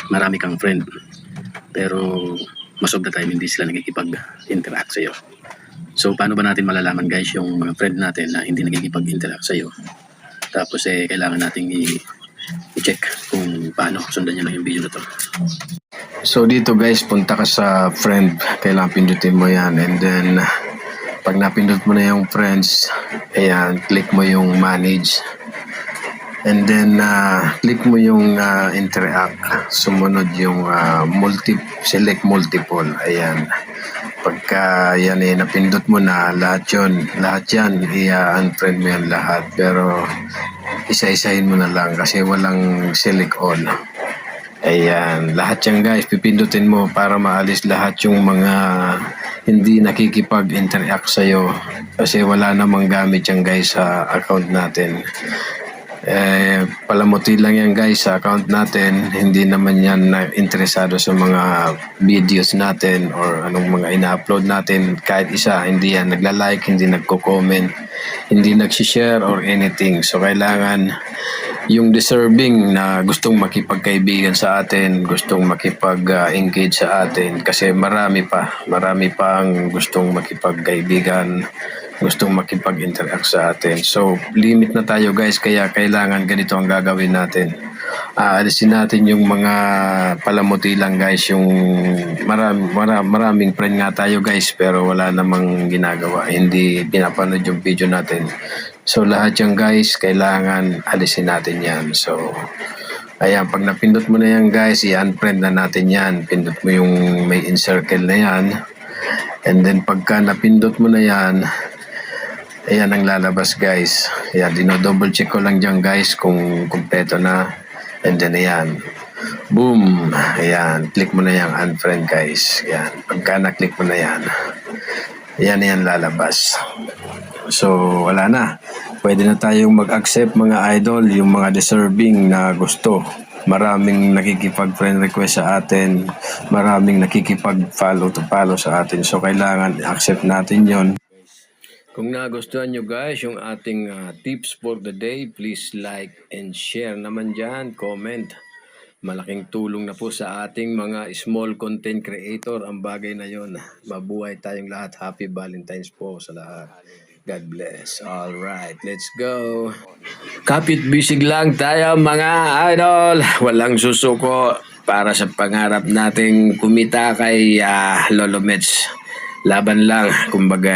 marami kang friend, pero most of the time hindi sila nakikipag-interact sa'yo. So paano ba natin malalaman guys yung mga friend natin na hindi nakikipag-interact sa'yo? Tapos kailangan nating i-check kung paano. Sundan nyo lang yung video na to. So dito guys, punta ka sa friend. Kailangan pindutin mo yan. And then pag napindot mo na yung friends, ayan, click mo yung manage. And then click mo yung interact. Sumunod yung select multiple. Ayan. Pagka yan napindot mo na lahat yan, i-unfriend mo yan lahat. Pero isa-isahin mo na lang kasi walang select all. Ayan, lahat yan guys, pipindutin mo para maalis lahat yung mga hindi nakikipag-interact sa'yo kasi wala namang gamit yan guys sa account natin. Palamuti lang yan guys sa account natin, hindi naman yan na interesado sa mga videos natin or anong mga ina-upload natin. Kahit isa, hindi yan nagla-like, hindi nagko-comment, hindi nag-share or anything. So kailangan yung deserving na gustong makipagkaibigan sa atin, gustong makipag-engage sa atin kasi marami pang gustong makipagkaibigan, gustong makipag-interact sa atin. So, limit na tayo guys, kaya kailangan ganito ang gagawin natin. Alisin natin yung mga palamuti lang guys, yung maraming friend nga tayo guys, pero wala namang ginagawa, hindi pinapanood yung video natin. So, lahat yan guys, kailangan alisin natin yan. So, ayan, pag napindot mo na yan guys, i-unfriend na natin yan. Pindot mo yung may encircle na yan. And then, pagka napindot mo na yan, ayan ang lalabas guys. Ayan, dino-double check ko lang dyan guys kung kumpleto na. And then ayan. Boom! Ayan, click mo na yan, unfriend guys. Ayan, pagka na-click mo na yan, ayan lalabas. So, wala na. Pwede na tayong mag-accept mga idol, yung mga deserving na gusto. Maraming nakikipag-friend request sa atin. Maraming nakikipag-follow to follow sa atin. So, kailangan accept natin yon. Kung nagustuhan nyo guys yung ating tips for the day, please like and share naman dyan, comment. Malaking tulong na po sa ating mga small content creator ang bagay na yon. Mabuhay tayong lahat. Happy Valentine's po sa lahat. God bless. All right, let's go. Kapit bisig lang tayo mga idol. Walang susuko para sa pangarap nating kumita kay Lolo Mets. Laban lang, kumbaga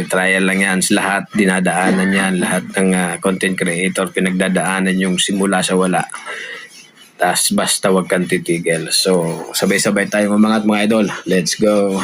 trial lang yan. Lahat dinadaanan yan. Lahat ng content creator pinagdadaanan yung simula sa wala. Tas basta wag kang titigil. So sabay-sabay tayong umangat mga idol. Let's go.